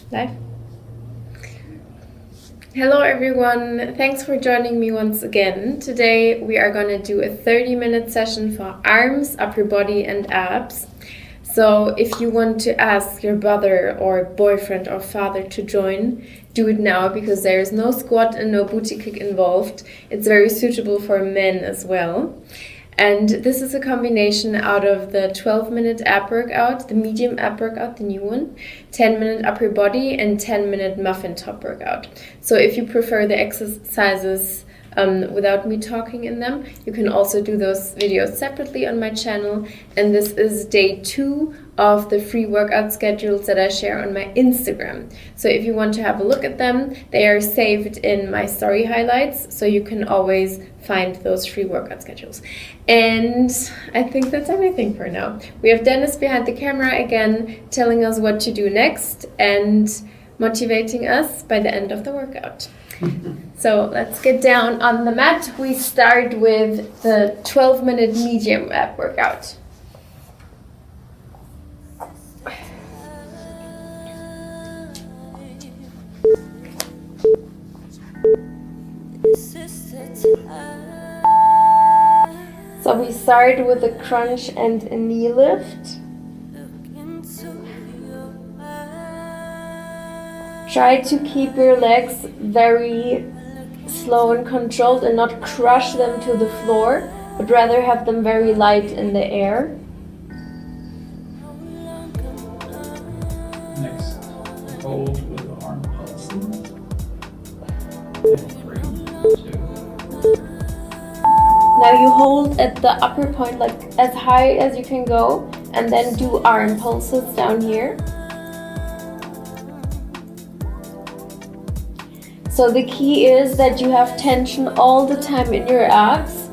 Live. Hello everyone, thanks for joining me once again. Today we are going to do a 30-minute session for arms, upper body and abs. So if you want to ask your brother or boyfriend or father to join, do it now because there is no squat and no booty kick involved. It's very suitable for men as well. And this is a combination out of the 12-minute ab workout, the medium ab workout, the new one, 10-minute upper body, and 10-minute muffin top workout. So if you prefer the exercises without me talking in them, you can also do those videos separately on my channel. And this is day 2 of the free workout schedules that I share on my Instagram. So if you want to have a look at them, they are saved in my story highlights, so you can always find those free workout schedules. And I think that's everything for now. We have Dennis behind the camera again, telling us what to do next and motivating us by the end of the workout. So let's get down on the mat. We start with the 12-minute medium ab workout. So we start with a crunch and a knee lift. Try to keep your legs very slow and controlled and not crush them to the floor, but rather have them very light in the air. Next, hold with the arm pulses. 3, 2. Now you hold at the upper point, like as high as you can go, and then do arm pulses down here. So the key is that you have tension all the time in your abs.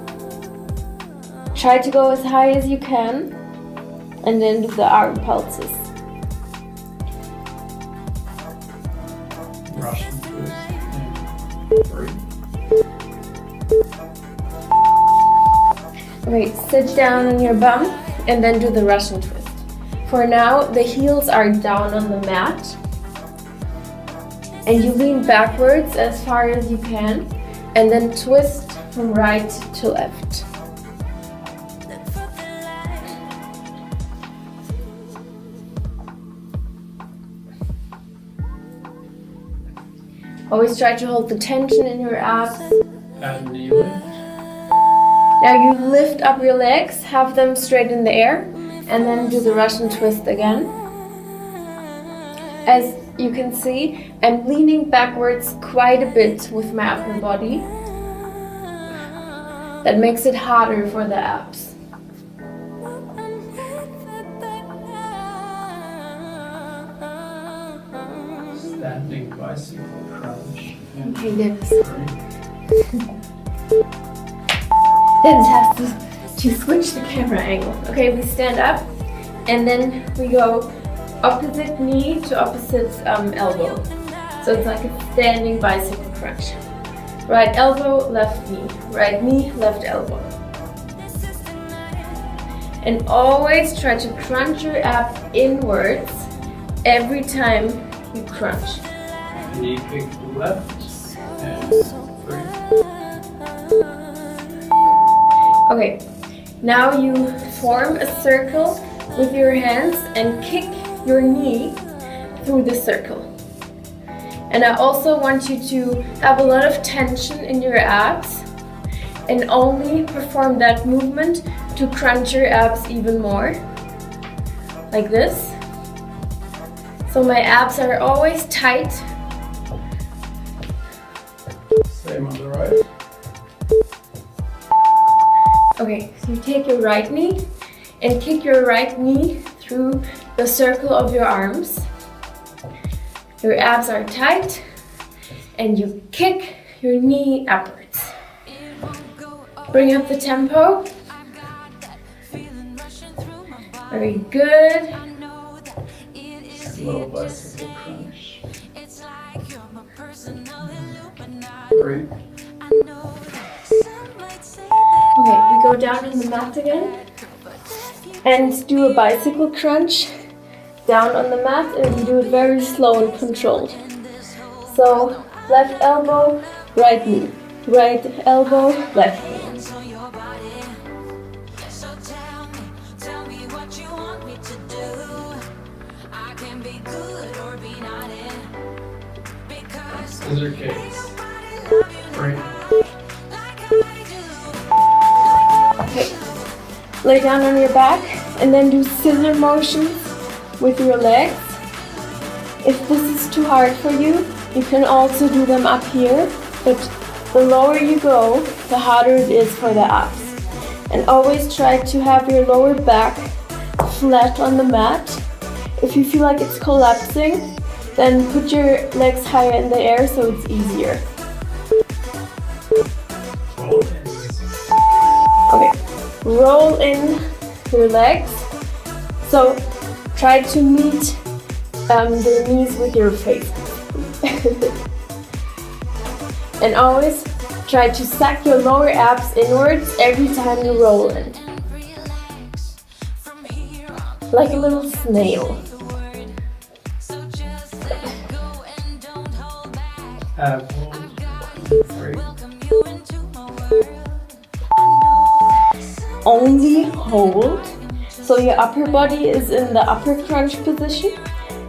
Try to go as high as you can, and then do the arm pulses. Russian twist. And 3. Great, sit down on your bum and then do the Russian twist. For now, the heels are down on the mat. And you lean backwards as far as you can, and then twist from right to left. Always try to hold the tension in your abs. Add knee lift. Now you lift up your legs, have them straight in the air, and then do the Russian twist again. As you can see, I'm leaning backwards quite a bit with my upper body. That makes it harder for the abs. Standing bicycle crunch. And Okay, Dennis. 3. Dennis has to switch the camera angle. Okay, we stand up and then we go opposite knee to opposite elbow. So it's like a standing bicycle crunch. Right elbow, left knee. Right knee, left elbow. And always try to crunch your abs inwards every time you crunch. Knee kick to left. And 3. Okay, now you form a circle with your hands and kick your knee through the circle. And I also want you to have a lot of tension in your abs and only perform that movement to crunch your abs even more, like this. So my abs are always tight. Same on the right. Okay, so you take your right knee and kick your right knee through the circle of your arms. Your abs are tight and you kick your knee upwards. Bring up the tempo. Very good. Slow bicycle crunch. 3. Okay, we go down on the mat again and do a bicycle crunch down on the mat, and you do it very slow and controlled. So left elbow, right knee, right elbow, left knee. Scissor kicks. Break. Okay. Lay down on your back and then do scissor motions with your legs. If this is too hard for you, you can also do them up here, but the lower you go, the harder it is for the abs. And always try to have your lower back flat on the mat. If you feel like it's collapsing, then put your legs higher in the air so it's easier. Okay, roll in your legs. So try to meet the knees with your face. And always try to suck your lower abs inwards every time you roll in. Like a little snail. Break. Only hold. So your upper body is in the upper crunch position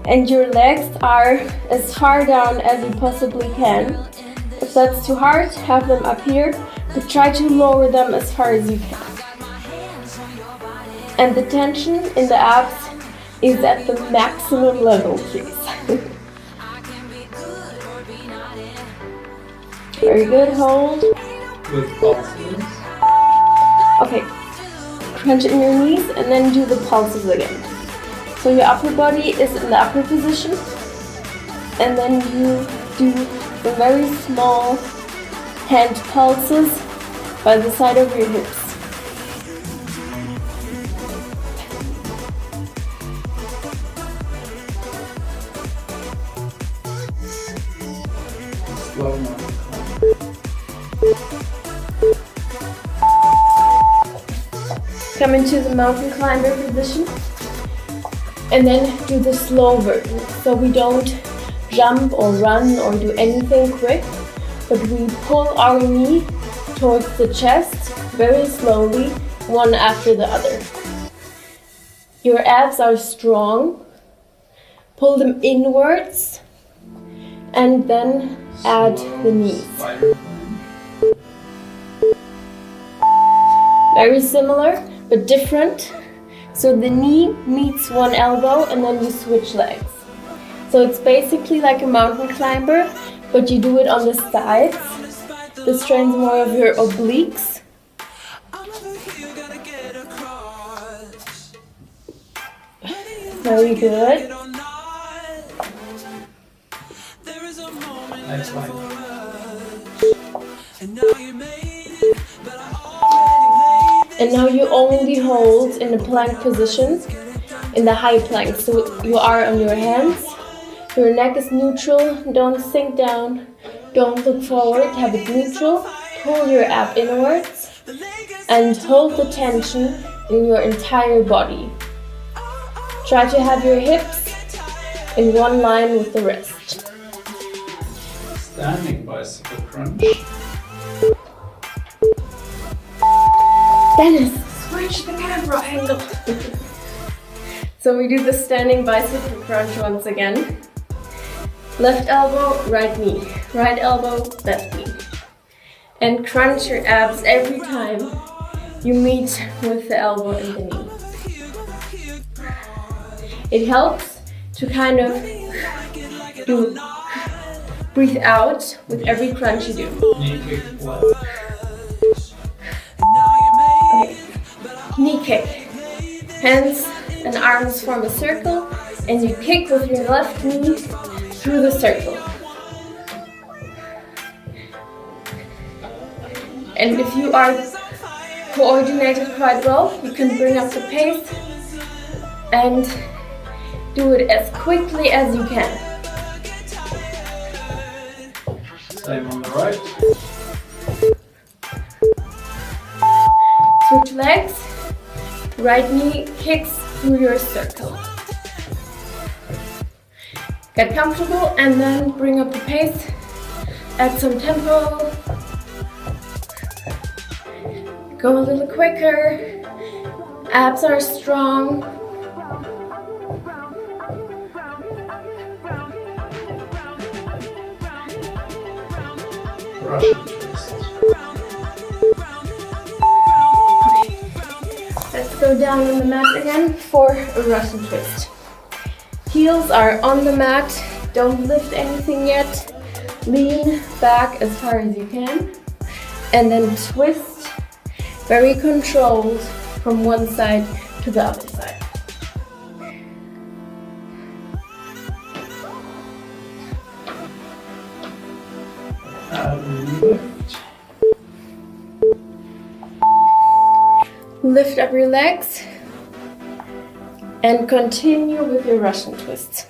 and your legs are as far down as you possibly can. If that's too hard, have them up here, but try to lower them as far as you can. And the tension in the abs is at the maximum level, please. Very good, hold. With pulses. Okay, crunch in your knees and then do the pulses again. So your upper body is in the upper position and then you do the very small hand pulses by the side of your hips. Slow motion. Come into the mountain climber position and then do the slow version. So we don't jump or run or do anything quick, but we pull our knee towards the chest very slowly, one after the other. Your abs are strong. Pull them inwards and then add the knees. Very similar, but different. So the knee meets one elbow and then you switch legs. So it's basically like a mountain climber, but you do it on the sides. This trains more of your obliques. Very good. Next line. And now you only hold in the plank position, in the high plank. So you are on your hands, your neck is neutral, don't sink down, don't look forward, have it neutral, pull your ab inwards and hold the tension in your entire body. Try to have your hips in one line with the wrist. Standing bicycle crunch. Dennis, switch the camera angle. So we do the standing bicycle crunch once again. Left elbow, right knee. Right elbow, left knee. And crunch your abs every time you meet with the elbow and the knee. It helps to kind of breathe out with every crunch you do. Knee kick left. Okay. Knee kick. Hands and arms form a circle and you kick with your left knee through the circle. And if you are coordinated quite well, you can bring up the pace and do it as quickly as you can. Same on the right. Switch legs. Right knee kicks through your circle. Get comfortable and then bring up the pace. Add some tempo. Go a little quicker. Abs are strong. Russian twist. Let's go down on the mat again for a Russian twist. Heels are on the mat. Don't lift anything yet. Lean back as far as you can. And then twist, very controlled, from one side to the other side. Lift. Lift up your legs and continue with your Russian twist.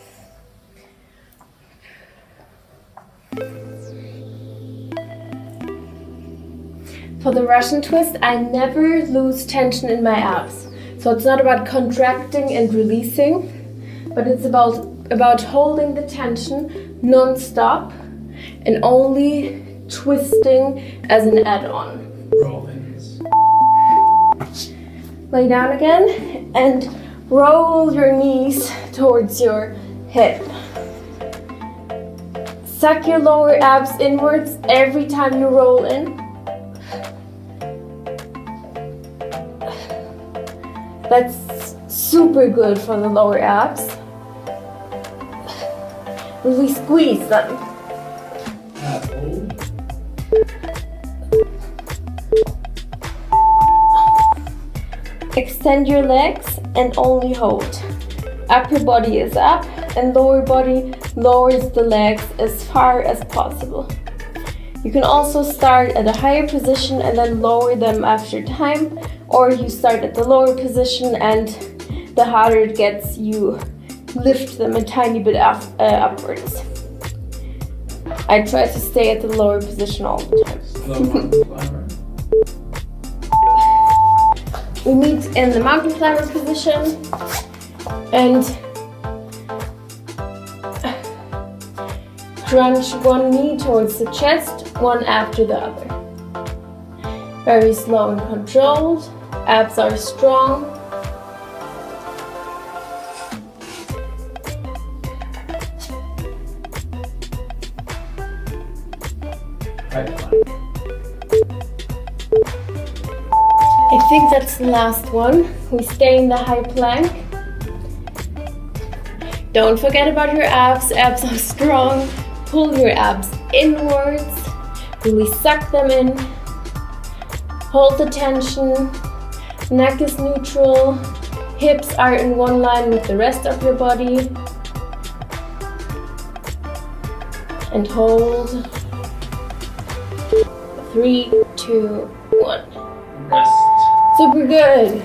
For the Russian twist, I never lose tension in my abs. So it's not about contracting and releasing, but it's about holding the tension non-stop and only twisting as an add-on. Roll-ins. Lay down again and roll your knees towards your hip. Suck your lower abs inwards every time you roll in. That's super good for the lower abs. Really squeeze them. Hold. Extend your legs and only hold. Upper body is up and lower body lowers the legs as far as possible. You can also start at a higher position and then lower them after time, or you start at the lower position and the harder it gets, you lift them a tiny bit upwards. I try to stay at the lower position all the time. Slow mountain climber. We meet in the mountain climber position and crunch one knee towards the chest, one after the other. Very slow and controlled. Abs are strong. Right line. I think that's the last one. We stay in the high plank. Don't forget about your abs. Abs are strong. Pull your abs inwards. Really suck them in. Hold the tension. Neck is neutral. Hips are in one line with the rest of your body. And hold. 3, 2, 1. Rest. Super good.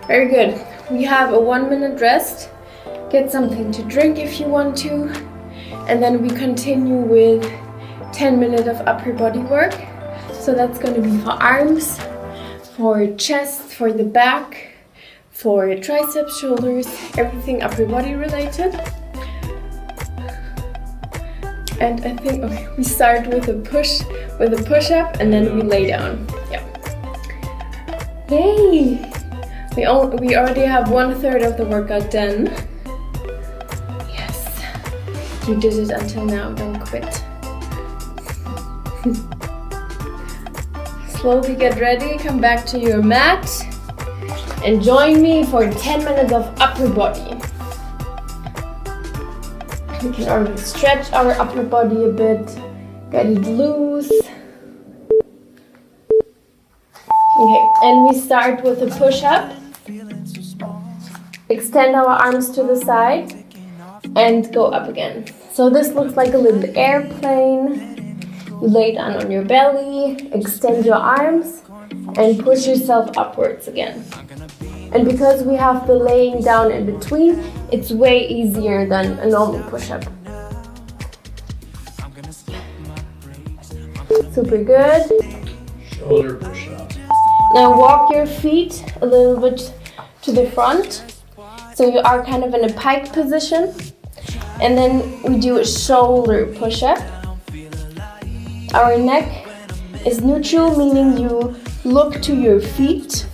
Very good. We have a 1-minute rest. Get something to drink if you want to. And then we continue with 10 minutes of upper body work. So that's going to be for arms, for chest, for the back, for triceps, shoulders, everything upper body related. And I think we start with a push-up and then we lay down. Yeah. Yay! We already have 1/3 of the workout done. Yes. You did it until now, don't quit. Slowly get ready, come back to your mat and join me for 10 minutes of upper body. We can already stretch our upper body a bit, get it loose. Okay, and we start with a push-up. Extend our arms to the side and go up again. So this looks like a little airplane. You lay down on your belly, extend your arms, and push yourself upwards again. And because we have the laying down in between, it's way easier than a normal push-up. Super good. Shoulder push-up. Now walk your feet a little bit to the front. So you are kind of in a pike position. And then we do a shoulder push-up. Our neck is neutral, meaning you look to your feet.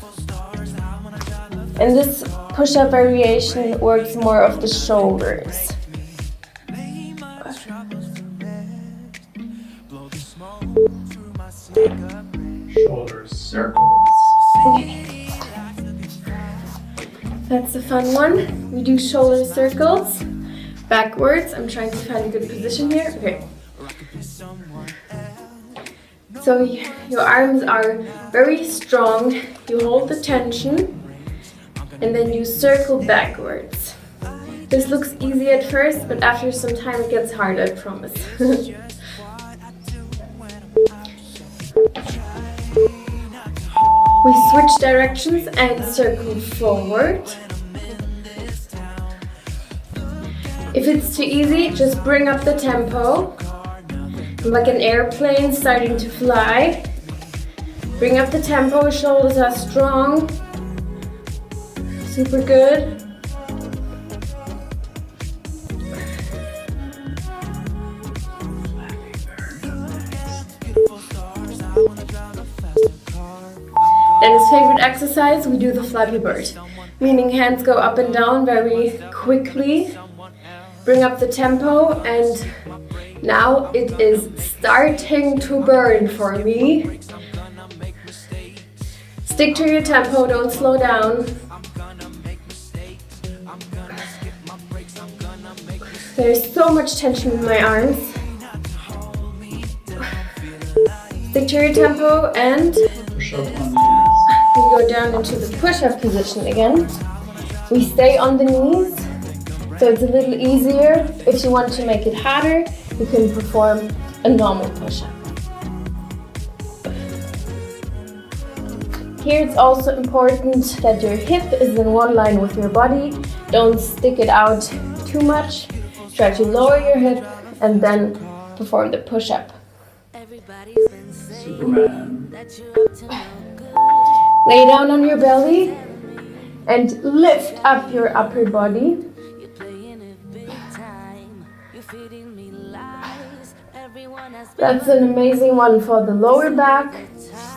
And this push-up variation works more of the shoulders. Shoulder circles. Okay. That's a fun one. We do shoulder circles backwards. I'm trying to find a good position here. Okay. So your arms are very strong. You hold the tension and then you circle backwards. This looks easy at first, but after some time it gets hard, I promise. We switch directions and circle forward. If it's too easy, just bring up the tempo. Like an airplane starting to fly. Bring up the tempo, shoulders are strong. Super good. Dennis' favorite exercise, we do the Flappy Bird, meaning hands go up and down very quickly. Bring up the tempo, and now it is starting to burn for me. Stick to your tempo, don't slow down. There's so much tension in my arms. Stick to your tempo and Push up on the knees. we go down into the push-up position again. We stay on the knees, so it's a little easier. If you want to make it harder, you can perform a normal push-up. Here it's also important that your hip is in one line with your body. Don't stick it out too much. Try to lower your hip and then perform the push-up. Superman. Lay down on your belly and lift up your upper body. That's an amazing one for the lower back.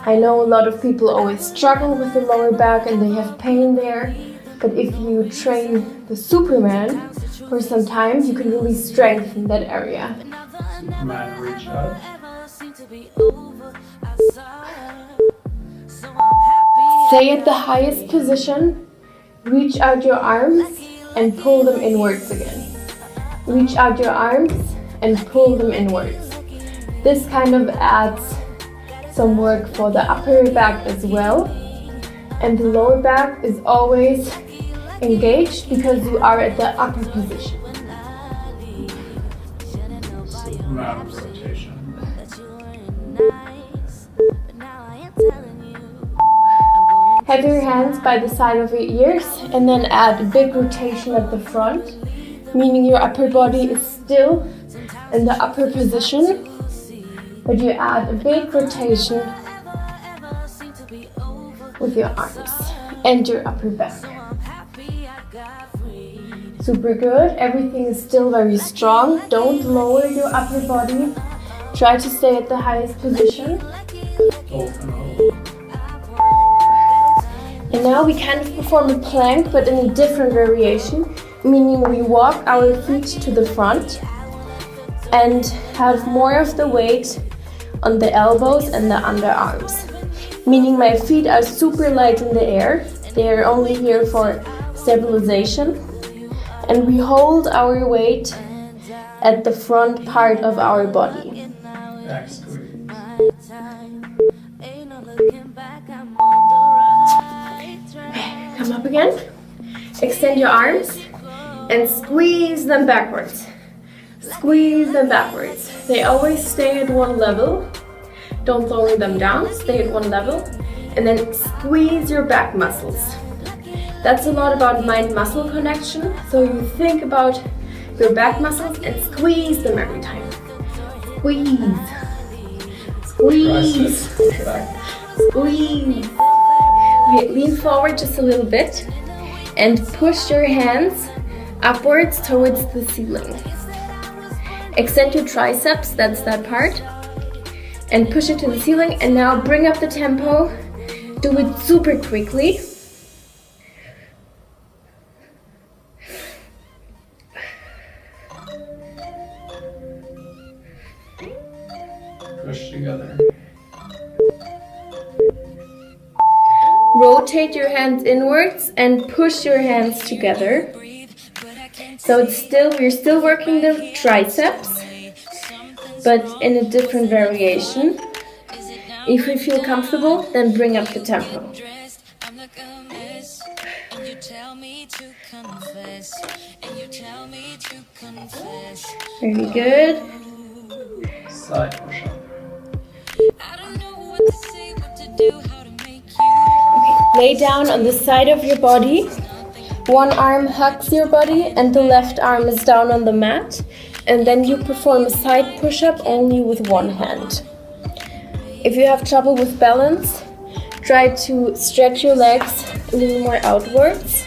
I know a lot of people always struggle with the lower back and they have pain there. But if you train the Superman for some time, you can really strengthen that area. Superman reach up. Stay at the highest position. Reach out your arms and pull them inwards again. Reach out your arms and pull them inwards. This kind of adds some work for the upper back as well. And the lower back is always engaged because you are at the upper position. Superman rotation. Have your hands by the side of your ears and then add a big rotation at the front, meaning your upper body is still in the upper position, but you add a big rotation with your arms and your upper back. Super good. Everything is still very strong. Don't lower your upper body. Try to stay at the highest position. Open hold. And now we kind of perform a plank, but in a different variation, meaning we walk our feet to the front and have more of the weight on the elbows and the underarms. Meaning my feet are super light in the air. They are only here for stabilization. And we hold our weight at the front part of our body. Back squeeze. Come up again. Extend your arms and squeeze them backwards. Squeeze them backwards. They always stay at one level. Don't lower them down, stay at one level. And then squeeze your back muscles. That's a lot about mind-muscle connection. So you think about your back muscles and squeeze them every time. Squeeze. Squeeze. Push back. Squeeze. Okay, lean forward just a little bit and push your hands upwards towards the ceiling. Extend your triceps, that's that part. And push it to the ceiling. And now bring up the tempo. Do it super quickly. Push together. Rotate your hands inwards and push your hands together. So we're still working the triceps, but in a different variation. If you feel comfortable, then bring up the tempo. Very good. Side push-up. Lay down on the side of your body. One arm hugs your body and the left arm is down on the mat. And then you perform a side push-up only with one hand. If you have trouble with balance, try to stretch your legs a little more outwards.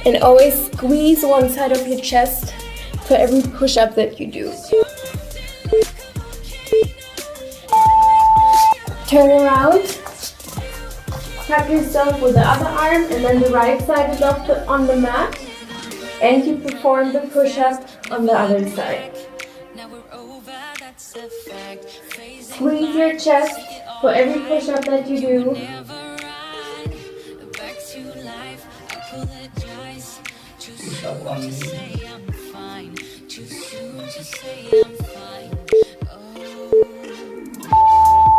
And always squeeze one side of your chest for every push-up that you do. Turn around, tap yourself with the other arm, and then the right side is up on the mat, and you perform the push-up on the other side. Squeeze your chest for every push-up that you do. Push-up on knee.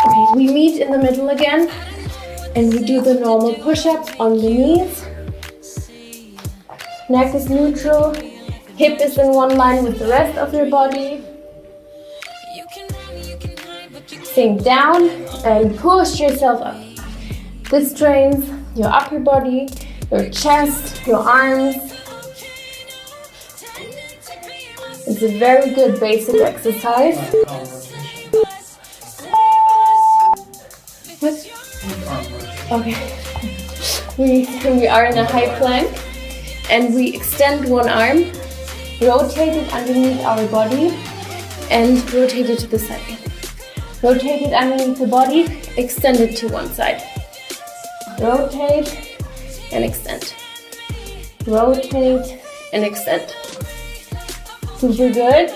Okay, we meet in the middle again, and we do the normal push-ups on the knees. Neck is neutral, hip is in one line with the rest of your body. Sink down and push yourself up. This trains your upper body, your chest, your arms. It's a very good basic exercise. Arm rotation. What? Arm rotation. Okay. We are in a high plank and we extend one arm, rotate it underneath our body and rotate it to the side. Rotate it underneath the body, extend it to one side. Rotate and extend. Rotate and extend. Super good.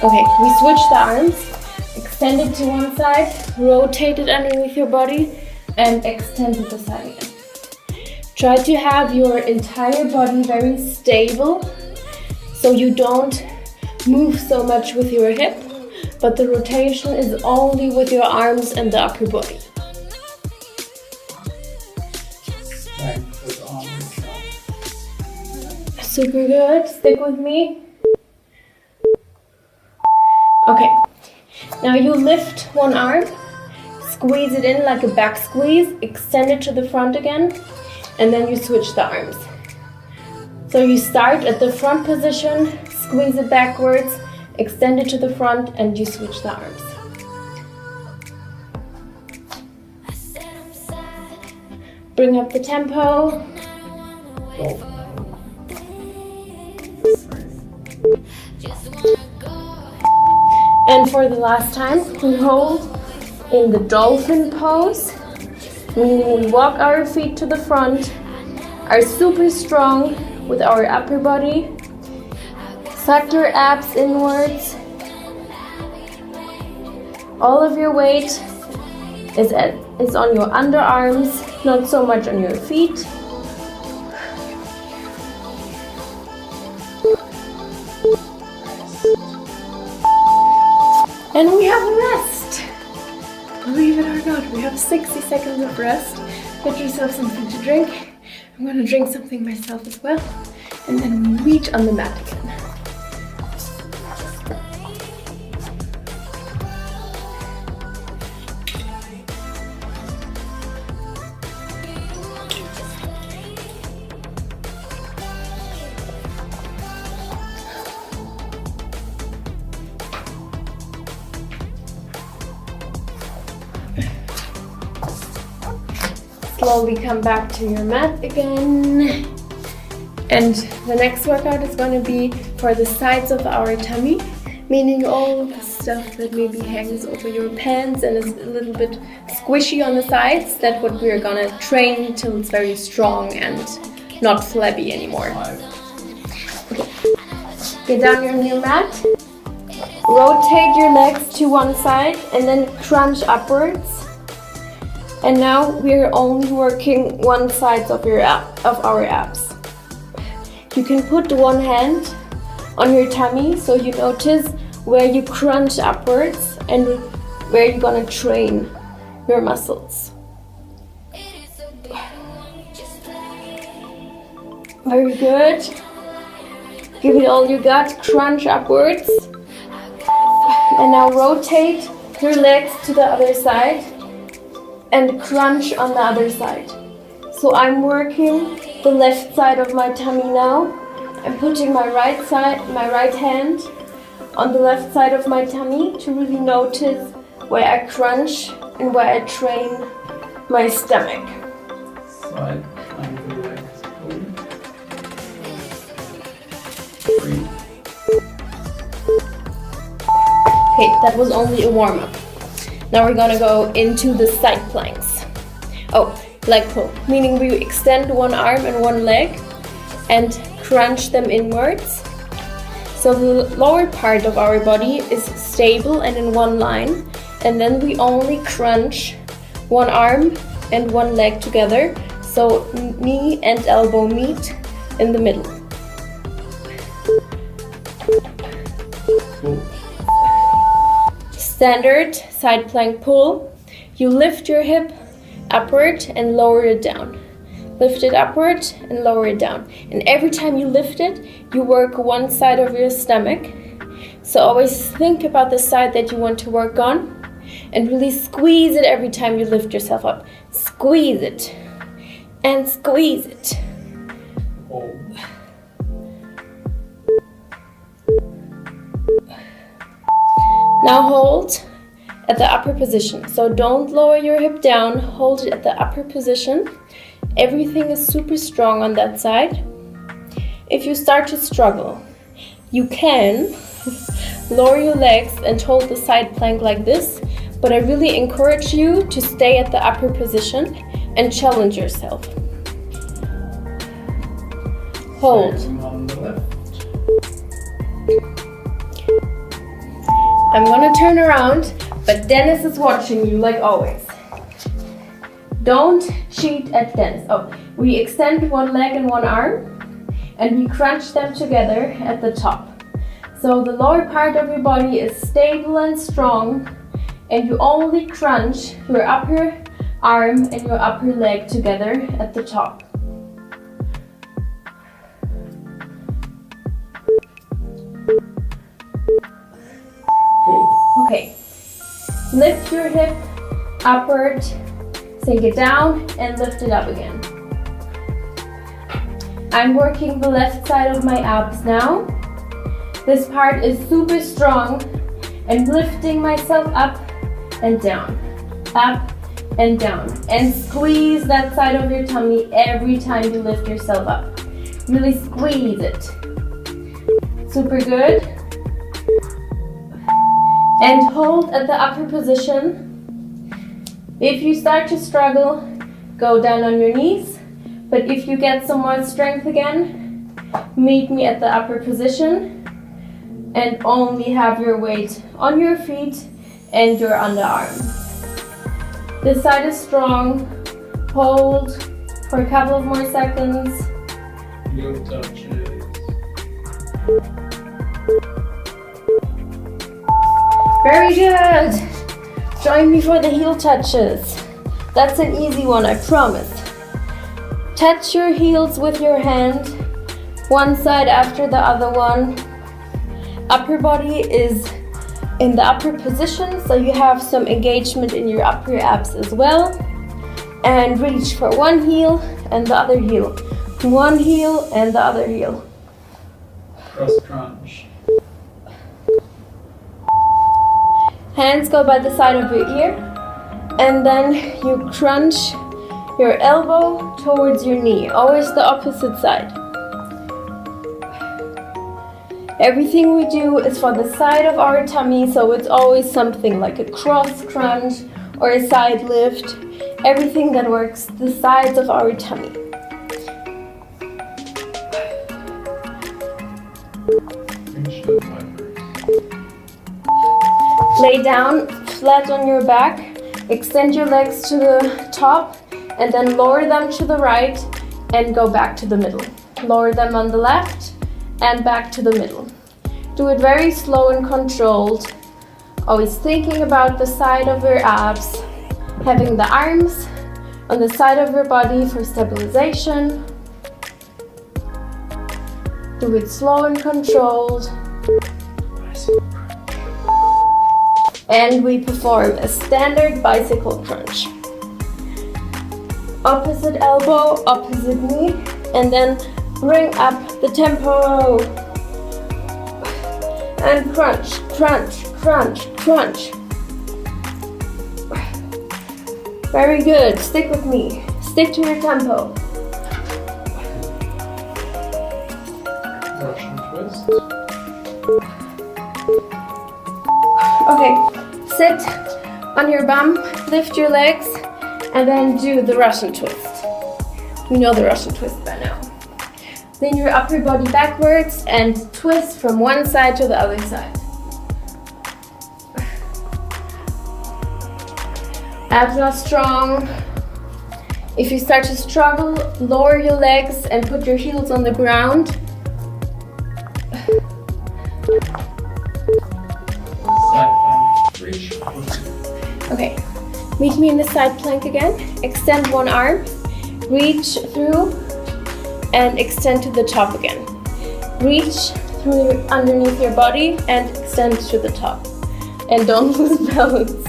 Okay, we switch the arms. Extend it to one side, rotate it underneath your body, and extend to the side again. Try to have your entire body very stable, so you don't move so much with your hip, but the rotation is only with your arms and the upper body. Plank with arm rotation. Super good, stick with me. Okay, now you lift one arm, squeeze it in like a back squeeze, extend it to the front again, and then you switch the arms. So you start at the front position, squeeze it backwards, extend it to the front, and you switch the arms. Bring up the tempo. Go. And for the last time, we hold in the dolphin pose, meaning we walk our feet to the front, are super strong with our upper body, suck your abs inwards. All of your weight is on your underarms, not so much on your feet. And we have a rest. Believe it or not, we have 60 seconds of rest. Get yourself something to drink. I'm gonna drink something myself as well. And then we reach on the mat again. slowly come back to your mat again. And the next workout is going to be for the sides of our tummy, meaning all the stuff that maybe hangs over your pants and is a little bit squishy on the sides. That's what we're going to train till it's very strong and not flabby anymore. Okay. Get down on your mat, rotate your legs to one side and then crunch upwards. And now we're only working one side of our abs. You can put one hand on your tummy so you notice where you crunch upwards and where you're gonna train your muscles. Very good. Give it all you got, crunch upwards. And now rotate your legs to the other side and crunch on the other side. So I'm working the left side of my tummy now. I'm putting my right hand on the left side of my tummy to really notice where I crunch and where I train my stomach. Side and relax. 3. Okay, that was only a warm-up. Now we're gonna go into the side planks. Oh, leg pull, meaning we extend one arm and one leg and crunch them inwards. So the lower part of our body is stable and in one line, and then we only crunch one arm and one leg together, so knee and elbow meet in the middle. Cool. Standard side plank pull. You lift your hip upward and lower it down. Lift it upward and lower it down. And every time you lift it, you work one side of your stomach. So always think about the side that you want to work on and really squeeze it every time you lift yourself up. Squeeze it and squeeze it. Hold. Now hold at the upper position. So don't lower your hip down, hold it at the upper position. Everything is super strong on that side. If you start to struggle, you can lower your legs and hold the side plank like this, but I really encourage you to stay at the upper position and challenge yourself. Hold. Same on the left. I'm gonna turn around, but Dennis is watching you like always. Don't cheat at Dennis. Oh, we extend one leg and one arm and we crunch them together at the top. So the lower part of your body is stable and strong and you only crunch your upper arm and your upper leg together at the top. Okay, lift your hip upward, sink it down and lift it up again. I'm working the left side of my abs now. This part is super strong and lifting myself up and down, up and down. And squeeze that side of your tummy every time you lift yourself up. Really squeeze it. Super good. And hold at the upper position. If you start to struggle, go down on your knees. But if you get some more strength again, meet me at the upper position and only have your weight on your feet and your underarms. This side is strong. Hold for a couple of more seconds. Heel touches. Very good. Join me for the heel touches. That's an easy one, I promise. Touch your heels with your hand, one side after the other one. Upper body is in the upper position, so you have some engagement in your upper abs as well. And reach for one heel and the other heel. One heel and the other heel. Cross crunch. Hands go by the side of your ear, and then you crunch your elbow towards your knee, always the opposite side. Everything we do is for the side of our tummy, so it's always something like a cross crunch or a side lift. Everything that works the sides of our tummy. Lay down flat on your back, extend your legs to the top, and then lower them to the right and go back to the middle. Lower them on the left and back to the middle. Do it very slow and controlled, always thinking about the side of your abs, having the arms on the side of your body for stabilization. Do it slow and controlled. And we perform a standard bicycle crunch. Opposite elbow, opposite knee, and then bring up the tempo. And crunch, crunch, crunch, crunch. Very good, stick with me. Stick to your tempo. Russian twist. Okay, sit on your bum, lift your legs, and then do the Russian twist. You know the Russian twist by now. Lean your upper body backwards and twist from one side to the other side. Abs are strong. If you start to struggle, lower your legs and put your heels on the ground. Side plank, reach. Okay, meet me in the side plank again. Extend one arm, reach through, and extend to the top again. Reach through underneath your body and extend to the top. And don't lose balance.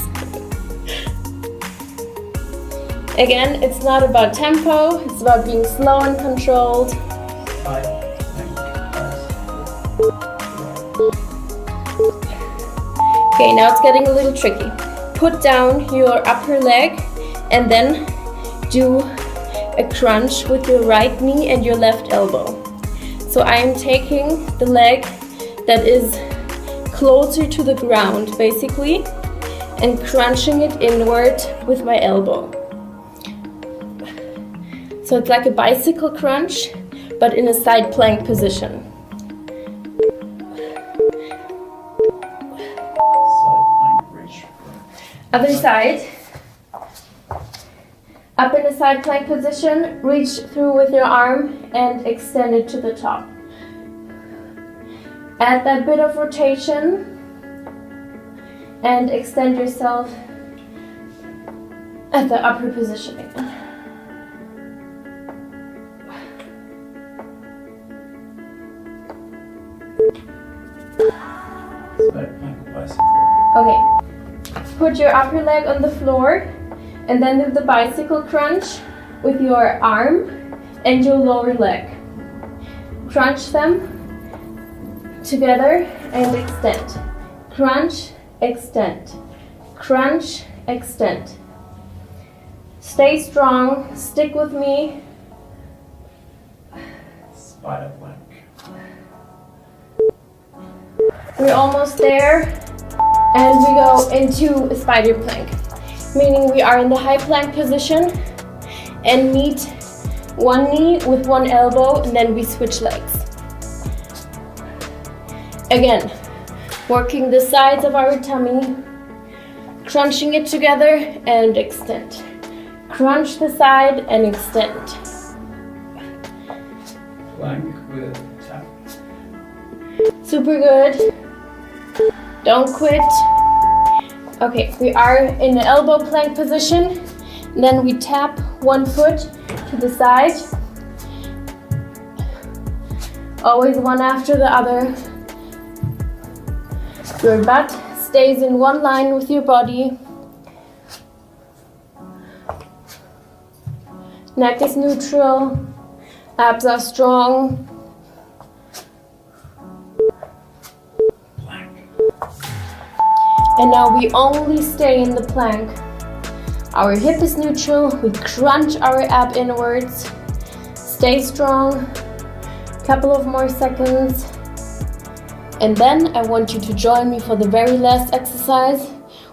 Again, it's not about tempo, it's about being slow and controlled. Side plank, Okay, now it's getting a little tricky. Put down your upper leg and then do a crunch with your right knee and your left elbow. So I am taking the leg that is closer to the ground, basically, and crunching it inward with my elbow. So it's like a bicycle crunch, but in a side plank position. side plank, reach. Other side. Up in a side plank position, reach through with your arm and extend it to the top. Add that bit of rotation and extend yourself at the upper position again. Side plank, bicycle. Okay, put your upper leg on the floor and then do the bicycle crunch with your arm and your lower leg. Crunch them together and extend. Crunch, extend. Crunch, extend. Stay strong, stick with me. Spider plank. We're almost there and we go into a spider plank, meaning we are in the high plank position and meet one knee with one elbow and then we switch legs. Again, working the sides of our tummy, crunching it together and extend. Crunch the side and extend. Plank with tap. Super good. Don't quit. Okay, we are in the elbow plank position. Then we tap one foot to the side. Always one after the other. Your butt stays in one line with your body. Neck is neutral. Abs are strong. Plank. And now we only stay in the plank Our hip is neutral, we crunch our ab inwards. Stay strong, couple of more seconds. And then I want you to join me for the very last exercise.